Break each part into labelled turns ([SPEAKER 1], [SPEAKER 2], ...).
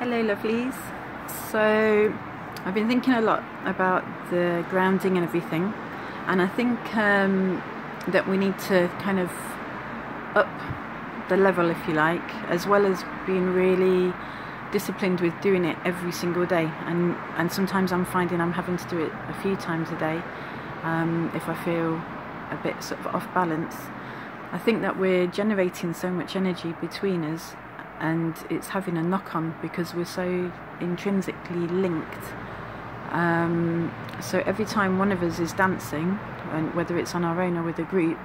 [SPEAKER 1] Hello lovelies. So I've been thinking a lot about the grounding and everything, and I think that we need to kind of up the level, if you like, as well as being really disciplined with doing it every single day, and sometimes I'm finding I'm having to do it a few times a day if I feel a bit sort of off balance. I think that we're generating so much energy between us, and it's having a knock-on because we're so intrinsically linked. So every time one of us is dancing, and whether it's on our own or with a group,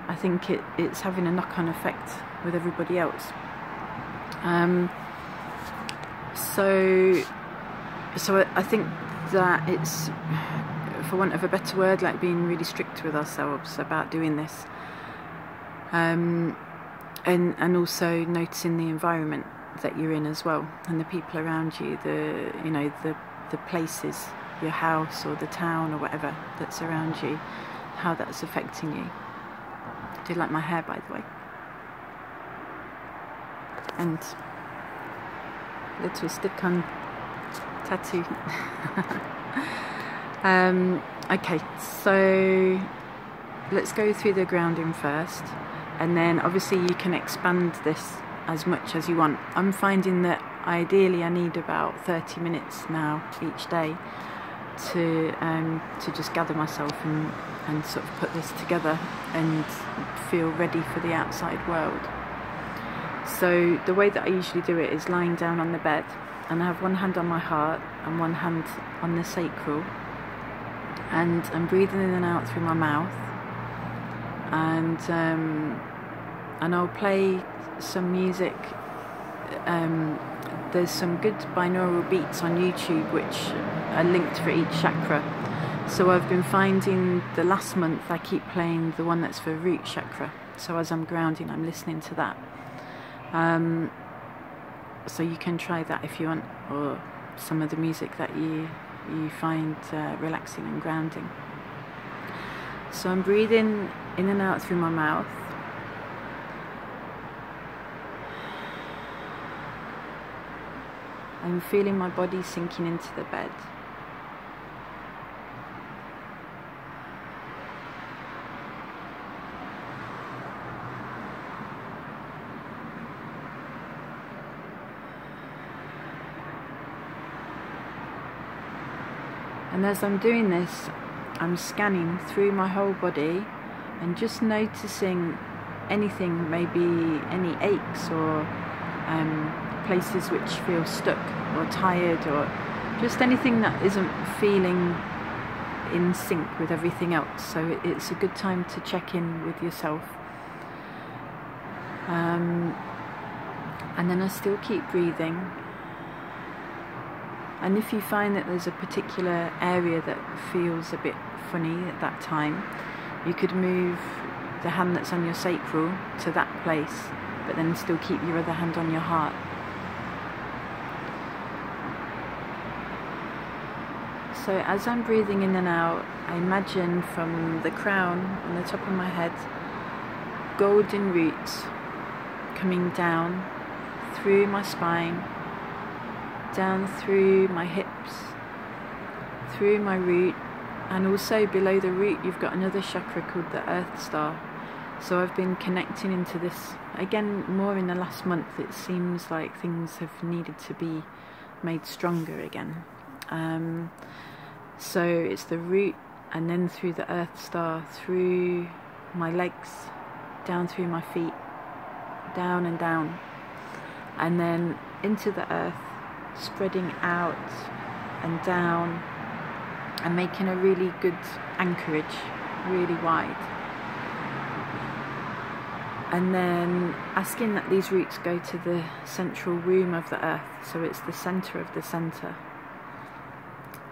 [SPEAKER 1] I think it's having a knock-on effect with everybody else. So I think that it's, for want of a better word, like being really strict with ourselves about doing this. And also noticing the environment that you're in as well, and the people around you, the places, your house or the town or whatever that's around you, how that's affecting you. I do like my hair, by the way, and little stick-on tattoo. Okay, so let's go through the grounding first. And then obviously you can expand this as much as you want. I'm finding that ideally I need about 30 minutes now each day to just gather myself and sort of put this together and feel ready for the outside world. So the way that I usually do it is lying down on the bed, and I have one hand on my heart and one hand on the sacral, and I'm breathing in and out through my mouth, and I'll play some music. There's some good binaural beats on YouTube which are linked for each chakra. So I've been finding the last month I keep playing the one that's for root chakra. So as I'm grounding, I'm listening to that. So you can try that if you want, or some of the music that you find relaxing and grounding. So I'm breathing in and out through my mouth. I'm feeling my body sinking into the bed. And as I'm doing this, I'm scanning through my whole body and just noticing anything, maybe any aches or places which feel stuck or tired, or just anything that isn't feeling in sync with everything else. So it's a good time to check in with yourself. And then I still keep breathing. And if you find that there's a particular area that feels a bit funny at that time, you could move the hand that's on your sacral to that place, but then still keep your other hand on your heart. So as I'm breathing in and out, I imagine from the crown on the top of my head, golden roots coming down through my spine, down through my hips, through my root, and also below the root you've got another chakra called the earth star. So I've been connecting into this again more in the last month. It seems like things have needed to be made stronger again. So it's the root, and then through the earth star, through my legs, down through my feet, down and down, and then into the earth, spreading out and down and making a really good anchorage, really wide. And then asking that these roots go to the central womb of the earth, so it's the center of the center.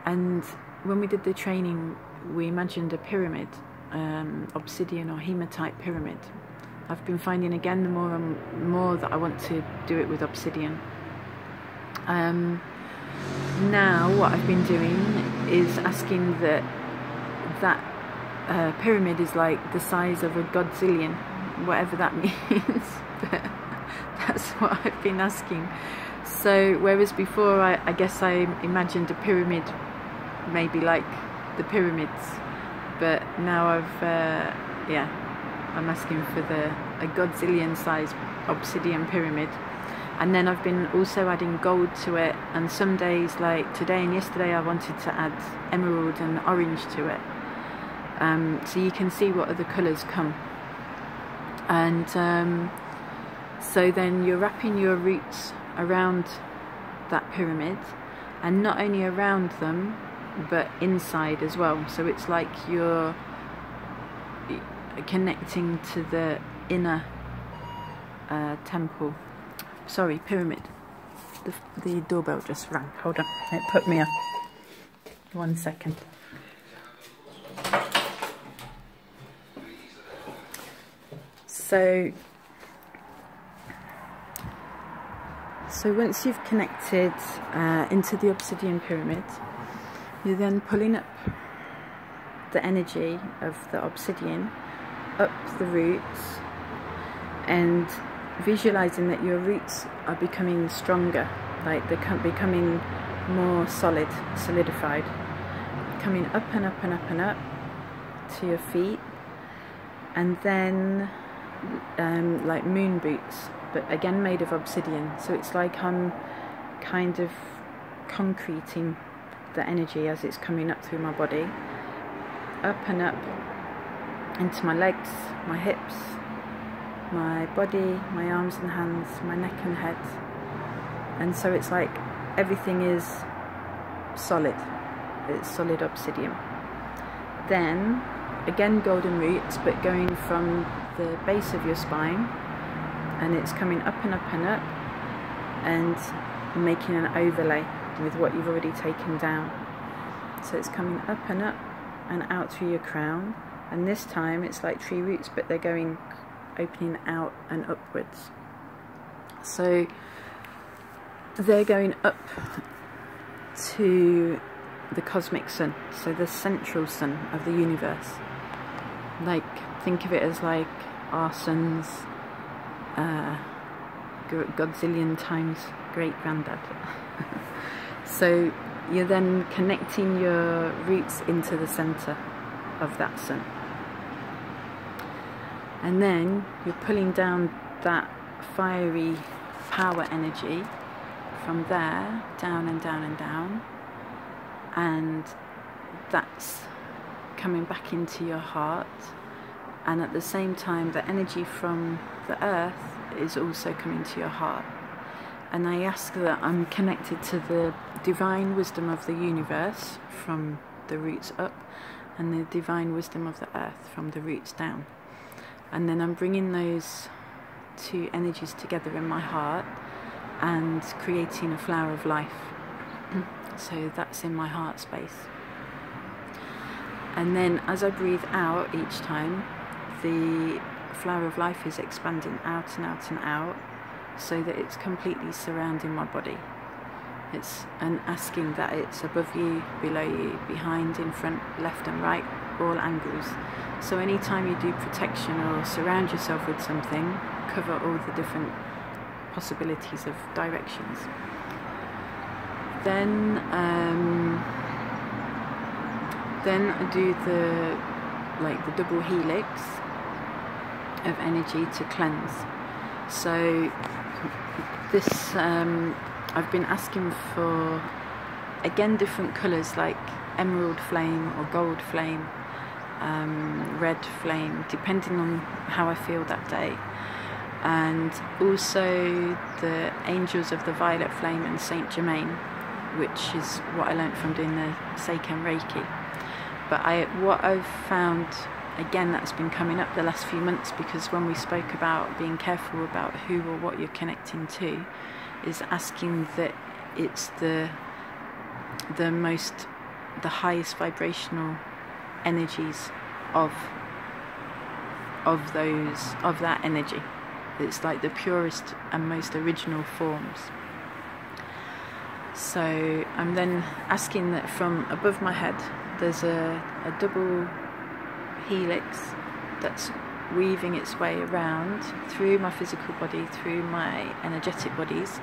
[SPEAKER 1] And when we did the training, we imagined a pyramid, obsidian or hematite pyramid. I've been finding again the more and more that I want to do it with obsidian. Now what I've been doing is asking that pyramid is like the size of a godzillion, whatever that means. But that's what I've been asking. So whereas before I guess I imagined a pyramid maybe like the pyramids, but now I'm asking for a Godzillion size obsidian pyramid. And then I've been also adding gold to it, and some days like today and yesterday I wanted to add emerald and orange to it, so you can see what other colours come. And so then you're wrapping your roots around that pyramid, and not only around them but inside as well, so it's like you're connecting to the inner temple. Sorry, pyramid. The doorbell just rang. Hold on, it put me off. 1 second. So once you've connected into the obsidian pyramid, you're then pulling up the energy of the obsidian up the roots, and visualizing that your roots are becoming stronger, like they're becoming more solidified, coming up and up and up and up to your feet, and then like moon boots, but again made of obsidian. So it's like I'm kind of concreting the energy as it's coming up through my body, up and up into my legs, my hips, my body, my arms and hands, my neck and head. And so it's like everything is solid, it's solid obsidian. Then again golden roots, but going from the base of your spine, and it's coming up and up and up and making an overlay with what you've already taken down. So it's coming up and out through your crown, and this time it's like tree roots, but they're going opening out and upwards. So they're going up to the cosmic sun, so the central sun of the universe. Like, think of it as like our sun's Godzillion times great granddad. So you're then connecting your roots into the center of that sun, and then you're pulling down that fiery power energy from there down and down and down, and that's coming back into your heart. And at the same time, the energy from the earth is also coming to your heart. And I ask that I'm connected to the divine wisdom of the universe from the roots up, and the divine wisdom of the earth from the roots down. And then I'm bringing those two energies together in my heart and creating a flower of life. So that's in my heart space. And then as I breathe out each time, the flower of life is expanding out and out and out, so that it's completely surrounding my body. It's asking that it's above you, below you, behind, in front, left and right, all angles. So anytime you do protection or surround yourself with something, cover all the different possibilities of directions. Then I do the double helix of energy to cleanse. So this I've been asking for, again, different colours like emerald flame or gold flame, red flame, depending on how I feel that day. And also the angels of the violet flame and Saint Germain, which is what I learnt from doing the Seiken Reiki. But what I've found, again, that's been coming up the last few months, because when we spoke about being careful about who or what you're connecting to, is asking that it's the highest vibrational energies of that energy. It's like the purest and most original forms. So I'm then asking that from above my head there's a double helix that's weaving its way around through my physical body, through my energetic bodies,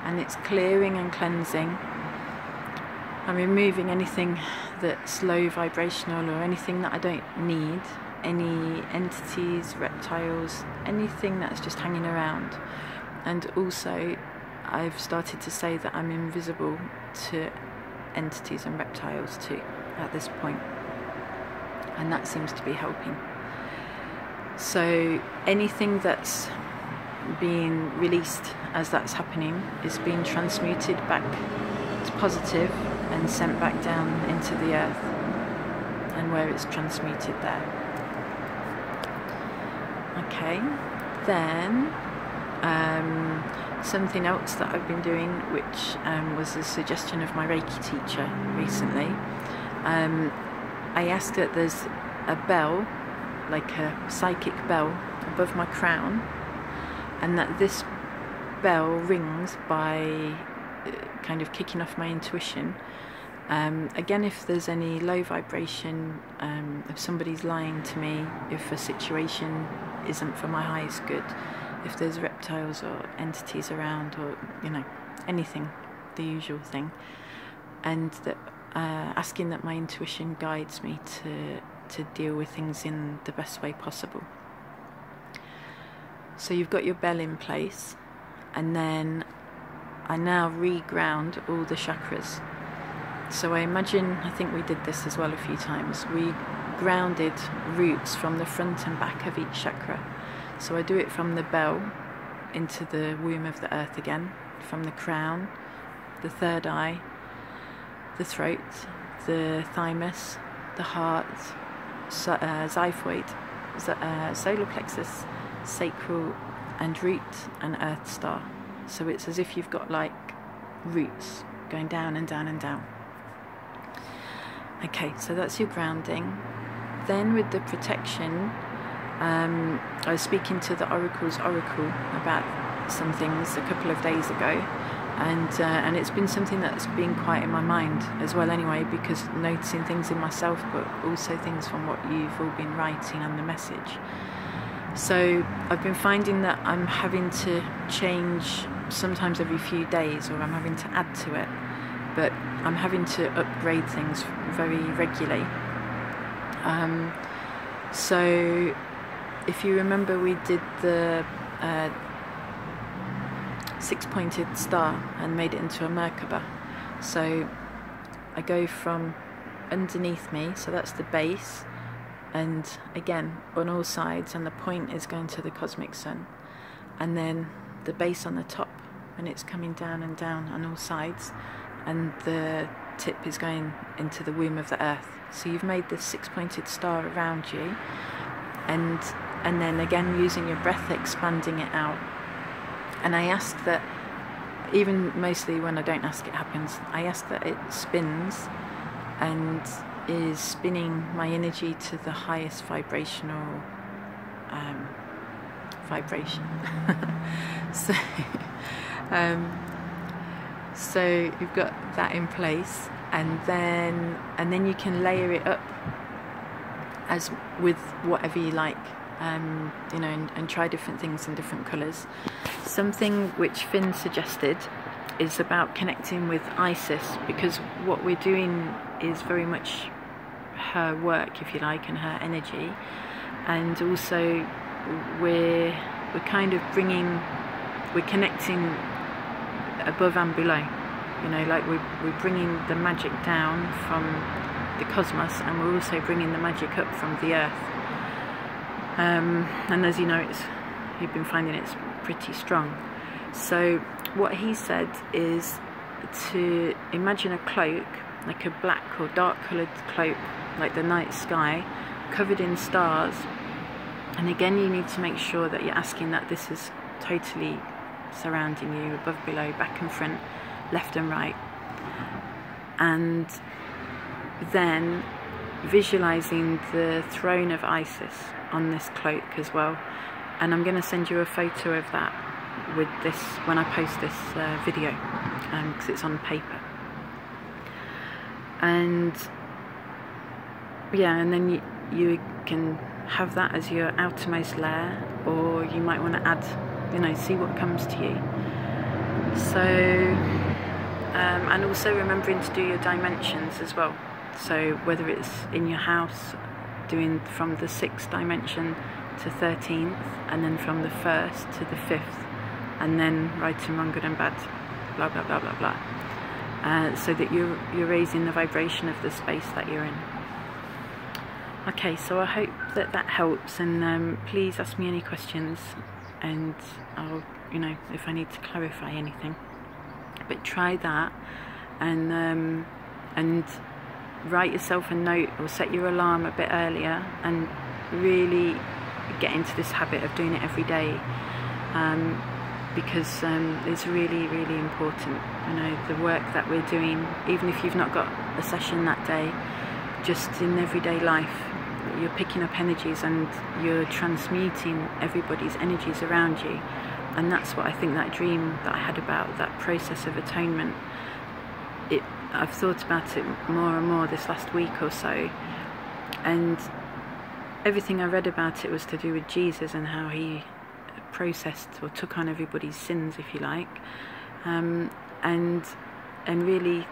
[SPEAKER 1] and it's clearing and cleansing. I'm removing anything that's low vibrational or anything that I don't need, any entities, reptiles, anything that's just hanging around. And also I've started to say that I'm invisible to entities and reptiles too at this point, and that seems to be helping. So anything that's being released as that's happening is being transmuted back to positive and sent back down into the earth, and where it's transmuted there. Okay, then something else that I've been doing, which was a suggestion of my Reiki teacher recently. I asked that there's a bell, like a psychic bell, above my crown, and that this bell rings by kind of kicking off my intuition. Again, if there's any low vibration, if somebody's lying to me, if a situation isn't for my highest good, if there's reptiles or entities around, or anything, the usual thing, and that asking that my intuition guides me to deal with things in the best way possible. So you've got your bell in place, and then I now re-ground all the chakras. So I think we did this as well a few times, we grounded roots from the front and back of each chakra. So I do it from the bell into the womb of the earth again, from the crown, the third eye, the throat, the thymus, the heart, xiphoid, solar plexus, sacral, and root and earth star. So it's as if you've got like roots going down and down and down. Okay, so that's your grounding. Then with the protection, I was speaking to the Oracle's Oracle about some things a couple of days ago, and it's been something that's been quite in my mind as well anyway, because noticing things in myself, but also things from what you've all been writing and the message. So I've been finding that I'm having to change sometimes every few days, or I'm having to add to it, but I'm having to upgrade things very regularly. So if you remember, we did the 6-pointed star and made it into a Merkaba. So I go from underneath me, so that's the base, and again on all sides, and the point is going to the cosmic sun, and then the base on the top, and it's coming down and down on all sides, and the tip is going into the womb of the earth. So you've made this 6-pointed star around you, and then again using your breath, expanding it out. And I ask that, even mostly when I don't ask it happens, I ask that it spins and is spinning my energy to the highest vibrational vibration. So you've got that in place, and then you can layer it up as with whatever you like, and try different things in different colours. Something which Finn suggested is about connecting with Isis, because what we're doing is very much her work, if you like, and her energy, and also we're kind of we're connecting above and below, like we're bringing the magic down from the cosmos, and we're also bringing the magic up from the earth. And as you know, you've been finding it's pretty strong. So what he said is to imagine a cloak, like a black or dark coloured cloak, like the night sky, covered in stars. And again, you need to make sure that you're asking that this is totally surrounding you, above, below, back and front, left and right. And then visualizing the throne of Isis on this cloak as well. And I'm going to send you a photo of that with this when I post this video, because it's on paper. And yeah, and then you can have that as your outermost layer, or you might want to add, see what comes to you. So and also remembering to do your dimensions as well. So whether it's in your house, doing from the 6th dimension to 13th, and then from the 1st to the 5th, and then right and wrong, good and bad, blah blah blah blah blah, so that you're raising the vibration of the space that you're in. Okay, so I hope that helps, and please ask me any questions, and I'll, you know, if I need to clarify anything. But try that, and write yourself a note or set your alarm a bit earlier, and really get into this habit of doing it every day, because it's really, really important. You know, the work that we're doing, even if you've not got a session that day, just in everyday life, you're picking up energies and you're transmuting everybody's energies around you. And that's what I think that dream that I had about that process of atonement, I've thought about it more and more this last week or so, and everything I read about it was to do with Jesus and how he processed or took on everybody's sins, if you like, and really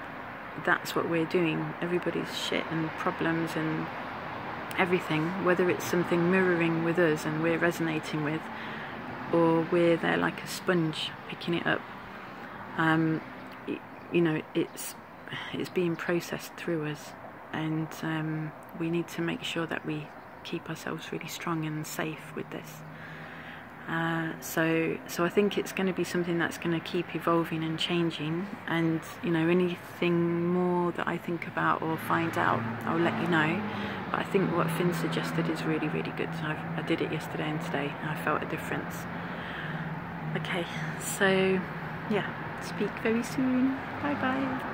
[SPEAKER 1] that's what we're doing. Everybody's shit and problems and everything, whether it's something mirroring with us and we're resonating with, or we're there like a sponge picking it up, you know, it's being processed through us, and we need to make sure that we keep ourselves really strong and safe with this. So I think it's going to be something that's going to keep evolving and changing, and you know, anything more that I think about or find out, I'll let you know. But I think what Finn suggested is really, really good. I did it yesterday and today, and I felt a difference. Okay, so yeah, speak very soon. Bye bye.